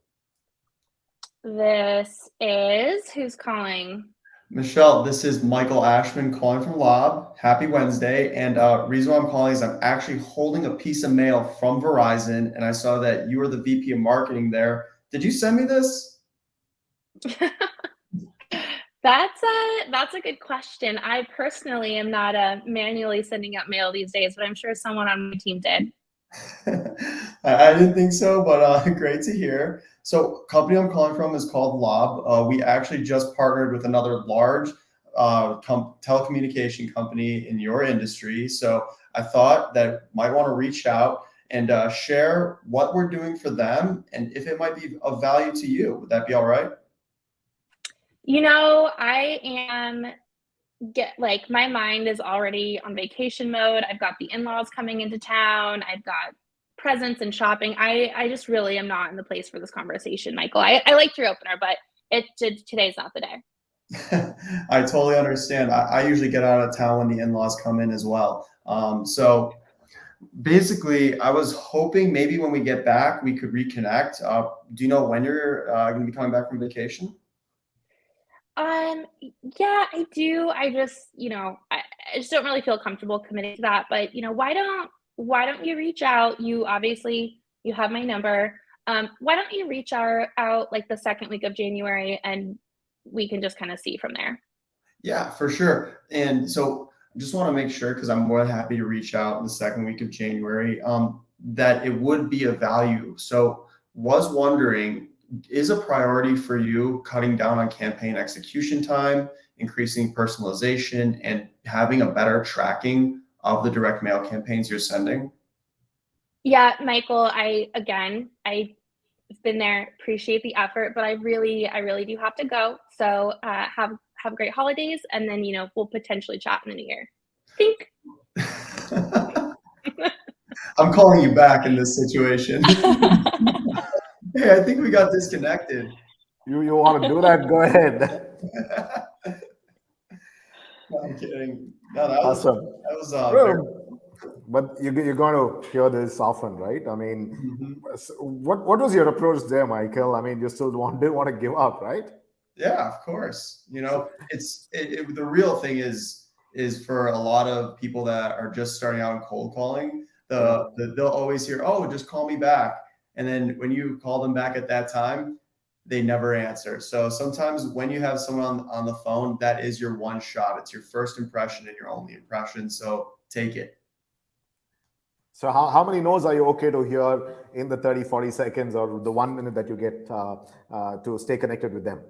This is who's calling? Michelle, this is Michael Ashman calling from Lob. Happy Wednesday. And reason why I'm calling is I'm actually holding a piece of mail from Verizon, and I saw that you were the VP of marketing there. Did you send me this? That's a good question. I personally am not manually sending out mail these days, but I'm sure someone on my team did. I didn't think so, but great to hear. So company I'm calling from is called Lob. We actually just partnered with another large telecommunication company in your industry. So I thought that might want to reach out and share what we're doing for them and if it might be of value to you. Would that be all right? I am my mind is already on vacation mode. I've got the in-laws coming into town. I've got presents and shopping. I just really am not in the place for this conversation, Michael. I liked your opener, but today's not the day. I totally understand. I usually get out of town when the in-laws come in as well. So basically, I was hoping maybe when we get back, we could reconnect. Do you know when you're going to be coming back from vacation? Yeah, I do. I just, I just don't really feel comfortable committing to that. But why don't you reach out? You obviously you have my number. Why don't you reach out like the second week of January, and we can just kind of see from there. Yeah, for sure. And so I just want to make sure, because I'm more than happy to reach out in the second week of January, that it would be of value. So was wondering, is a priority for you cutting down on campaign execution time, increasing personalization, and having a better tracking of the direct mail campaigns you're sending? Yeah, Michael, I've been there, appreciate the effort, but I really do have to go. So have great holidays, and then we'll potentially chat in the new year. Think. I'm calling you back in this situation. Hey, I think we got disconnected. You want to do that? Go ahead. No, I'm kidding. No, that Awesome. was But you're going to hear this often, right? What was your approach there, Michael? You still didn't want to give up, right? Yeah, of course. It's the real thing is for a lot of people that are just starting out in cold calling, they'll always hear, "Oh, just call me back." And then when you call them back at that time, they never answer. So sometimes when you have someone on the phone, that is your one shot. It's your first impression and your only impression. So take it. So how many no's are you okay to hear in the 30, 40 seconds or the 1 minute that you get to stay connected with them?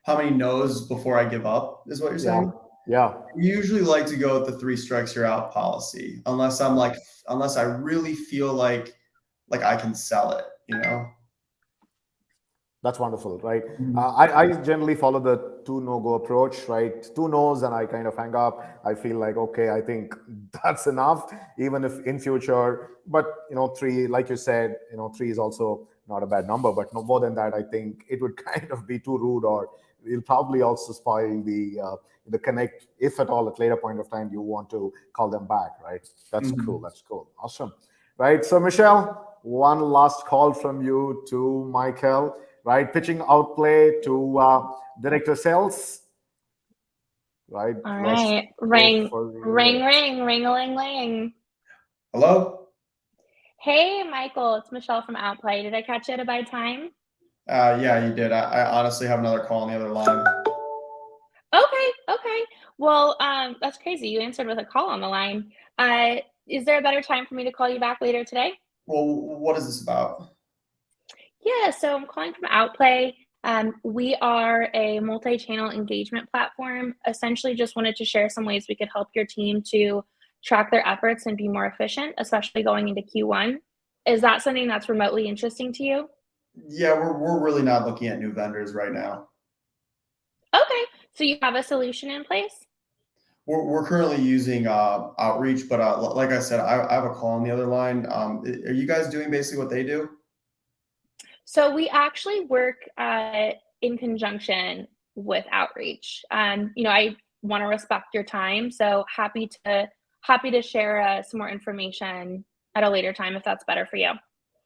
How many no's before I give up is what you're saying? Yeah. We usually like to go with the 3 strikes you're out policy, unless I really feel like I can sell it, That's wonderful, right? I generally follow the 2 no-go approach, right? 2 no's and I kind of hang up. I feel like, okay, I think that's enough, even if in future, but 3, like you said, 3 is also not a bad number, but no more than that, I think it would kind of be too rude or you'll probably also spoil the connect if at all at later point of time you want to call them back, right? That's cool. Mhm. That's cool. Awesome. Right. So Michelle, one last call from you to Michael, right? Pitching outplay to director sales, right? All Let's right. go Ring, for it. ring, ring, ring-a-ling-ling. Hello? Hey, Michael, it's Michelle from Outplay. Did I catch you at a bad time? Yeah, you did. I honestly have another call on the other line. Okay. Well, that's crazy. You answered with a call on the line. Is there a better time for me to call you back later today? Well, what is this about? Yeah, so I'm calling from Outplay. We are a multi-channel engagement platform. Essentially, just wanted to share some ways we could help your team to track their efforts and be more efficient, especially going into Q1. Is that something that's remotely interesting to you? Yeah, we're really not looking at new vendors right now. Okay, so you have a solution in place? We're currently using Outreach, but like I said, I have a call on the other line. Are you guys doing basically what they do? So we actually work in conjunction with outreach. I want to respect your time, so happy to share some more information at a later time if that's better for you.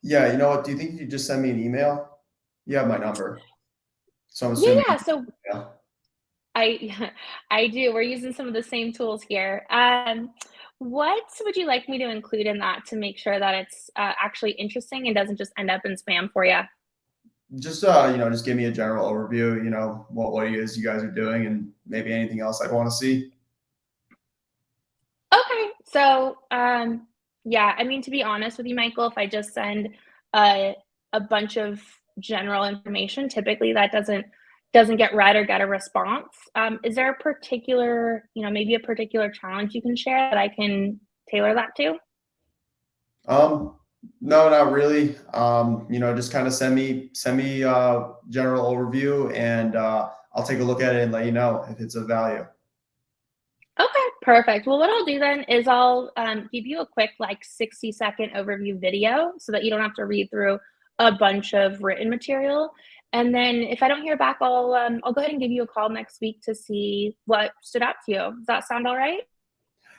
Yeah, you know what? Do you think you could just send me an email? You have my number, so I'm Yeah, assuming. yeah. So Yeah. I I do. We're using some of the same tools here. What would you like me to include in that to make sure that it's actually interesting and doesn't just end up in spam for you? Just just give me a general overview. What it is you guys are doing, and maybe anything else I'd want to see. Okay. So, yeah, I mean, to be honest with you, Michael, if I just send a a bunch of general information, typically that doesn't get read or get a response. Is there a particular, maybe a particular challenge you can share that I can tailor that to? Um, no, not really. Just kind of send me general overview, and I'll take a look at it and let you know if it's of value. Okay, perfect. Well, what I'll do then is I'll give you a quick, like 60-second overview video so that you don't have to read through a bunch of written material. And then if I don't hear back, I'll go ahead and give you a call next week to see what stood out to you. Does that sound all right?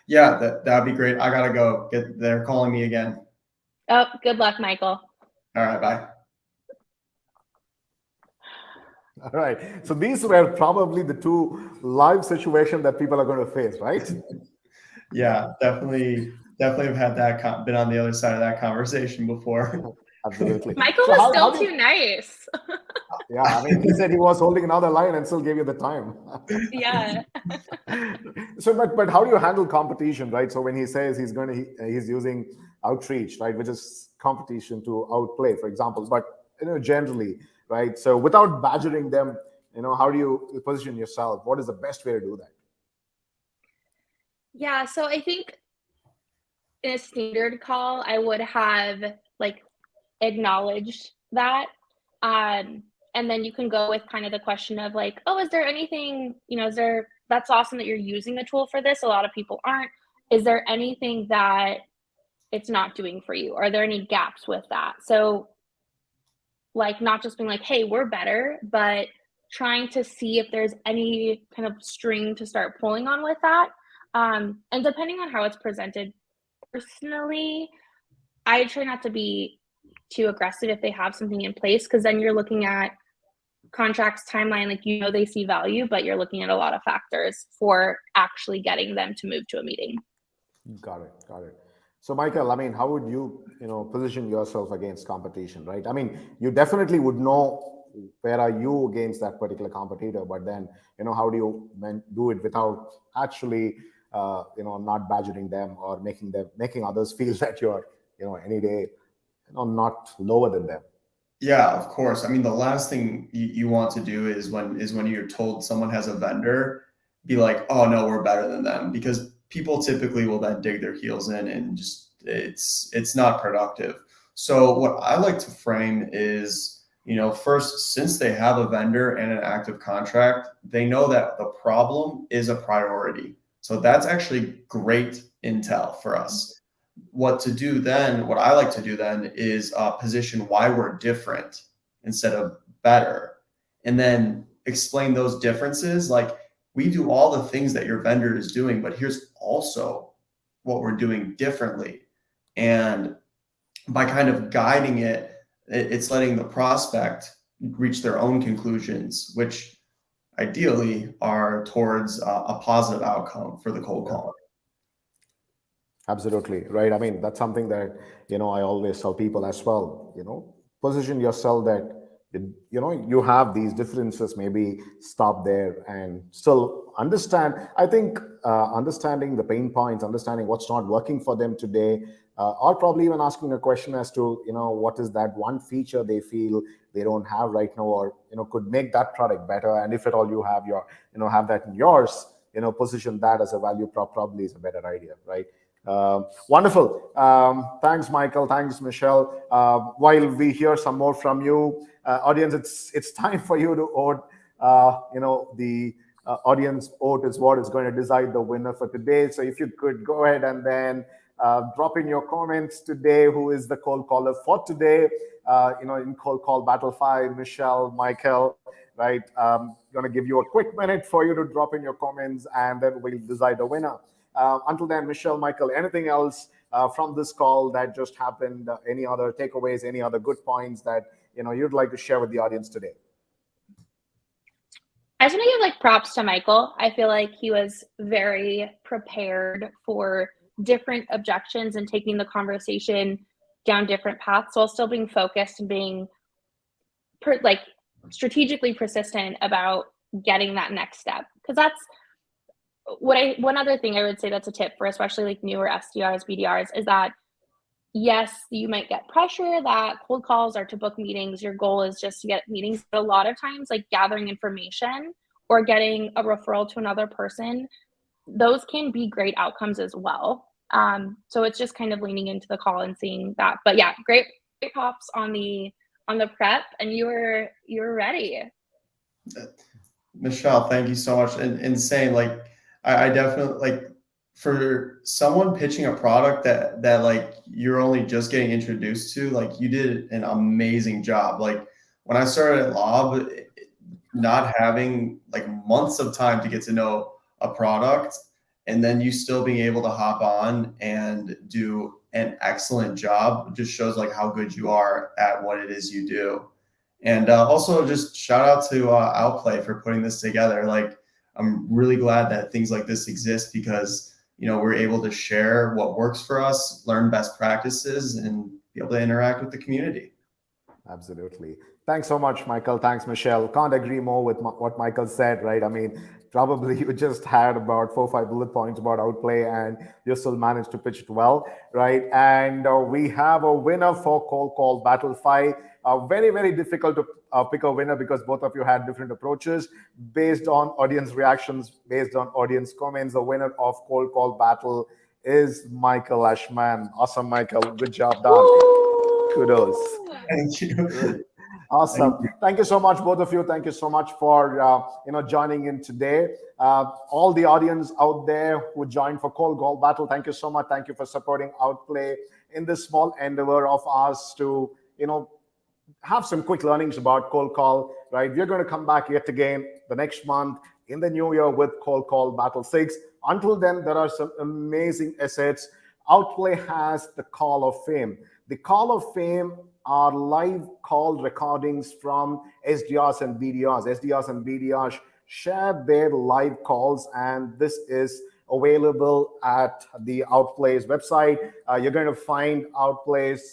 Yeah, that'd be great. I gotta go. They're calling me again. Oh, good luck, Michael. All right, bye. All right. So these were probably the two live situations that people are going to face, right? Yeah, definitely have had been on the other side of that conversation before. Absolutely. Michael So was how still do you, too nice. yeah, I mean, he said he was holding another line and still gave you the time. Yeah. So, but how do you handle competition, right? So when he says he's using outreach, right, which is competition to outplay, for example, but generally, right? So without badgering them, how do you position yourself? What is the best way to do that? Yeah, so I think in a standard call, I would have like acknowledged that. Um, and then you can go with kind of the question of like, oh, is there anything, that's awesome that you're using the tool for this. A lot of people aren't. Is there anything that it's not doing for you? Are there any gaps with that? So, like, not just being like, hey, we're better, but trying to see if there's any kind of string to start pulling on with that. And depending on how it's presented personally, I try not to be too aggressive if they have something in place because then you're looking at contracts timeline, like they see value, but you're looking at a lot of factors for actually getting them to move to a meeting. Got it. Got it. So, Michael, I mean, how would you, position yourself against competition, right? I mean, you definitely would know where are you against that particular competitor, but then, how do you then do it without actually, not badgering them or making others feel that you're, any day, not lower than them. Yeah, of course. I mean, the last thing you want to do is when you're told someone has a vendor, be like, oh no, we're better than them, because people typically will then dig their heels in, and just it's not productive. So what I like to frame is, first, since they have a vendor and an active contract, they know that the problem is a priority. So that's actually great intel for us. What I like to do then is position why we're different instead of better. And then explain those differences. Like, we do all the things that your vendor is doing, but here's also what we're doing differently. And by kind of guiding it, it's letting the prospect reach their own conclusions, which ideally are towards a positive outcome for the cold call. Absolutely right. I mean, that's something that I always tell people as well. Position yourself that you have these differences. Maybe stop there and still understand. I think understanding the pain points, understanding what's not working for them today, or probably even asking a question as to what is that one feature they feel they don't have right now, or could make that product better. And if at all you have have that in yours, position that as a value prop probably is a better idea, right? Wonderful. Thanks, Michael. Thanks, Michelle. While we hear some more from you, audience, it's time for you to vote. The audience vote is what is going to decide the winner for today. So if you could go ahead and then drop in your comments today. Who is the cold caller for today? In cold call battle 5, Michelle, Michael. Right. Going to give you a quick minute for you to drop in your comments, and then we'll decide the winner. Until then, Michelle, Michael, anything else from this call that just happened? Any other takeaways? Any other good points that you'd like to share with the audience today? I just want to give props to Michael. I feel like he was very prepared for different objections and taking the conversation down different paths while still being focused and being strategically persistent about getting that next step. Because that's one other thing I would say that's a tip for especially newer SDRs, BDRs, is that yes, you might get pressure that cold calls are to book meetings. Your goal is just to get meetings. But a lot of times, gathering information or getting a referral to another person, those can be great outcomes as well. So it's just kind of leaning into the call and seeing that. But yeah, great props on the prep, and you were ready. Michelle, thank you so much. And insane. I definitely for someone pitching a product that you're only just getting introduced to, you did an amazing job. When I started at Lob, not having months of time to get to know a product, and then you still being able to hop on and do an excellent job just shows how good you are at what it is you do. And also just shout out to Outplay for putting this together. I'm really glad that things like this exist, because we're able to share what works for us, learn best practices, and be able to interact with the community. Absolutely. Thanks so much, Michael. Thanks, Michelle. Can't agree more with what Michael said, right? I mean, probably you just had about 4 or 5 bullet points about Outplay, and you still managed to pitch it well, right? And we have a winner for Cold Call Battle 5. Very, very difficult to pick a winner because both of you had different approaches based on audience reactions, based on audience comments. The winner of Cold Call Battle is Michael Ashman. Awesome, Michael. Good job done. Kudos. Thank you. Awesome. Thank you so much, both of you. Thank you so much for joining in today. All the audience out there who joined for Cold Call Battle, thank you so much. Thank you for supporting Outplay in this small endeavor of ours to have some quick learnings about cold call. Right, we're going to come back yet again the next month in the new year with Cold Call Battle 6. Until then, there are some amazing assets. Outplay has the Call of Fame. The Call of Fame are live call recordings from SDRs and BDRs. SDRs and BDRs share their live calls, and this is available at the Outplay's website. You're going to find Outplay's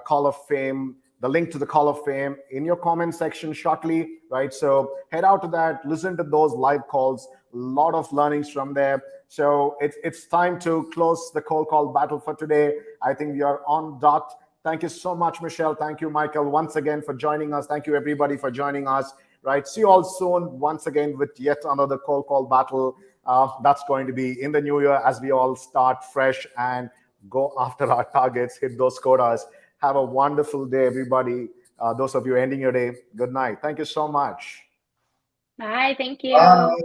Call of Fame, the link to the Call of Fame in your comment section shortly, right? So head out to that, listen to those live calls, a lot of learnings from there. So it's time to close the Cold Call Battle for today. I think we are on dot. Thank you so much, Michelle. Thank you, Michael, once again for joining us. Thank you, everybody, for joining us. Right. See you all soon once again with yet another Cold Call Battle. That's going to be in the new year as we all start fresh and go after our targets, hit those quotas. Have a wonderful day, everybody. Those of you ending your day, good night. Thank you so much. Bye. Thank you. Bye.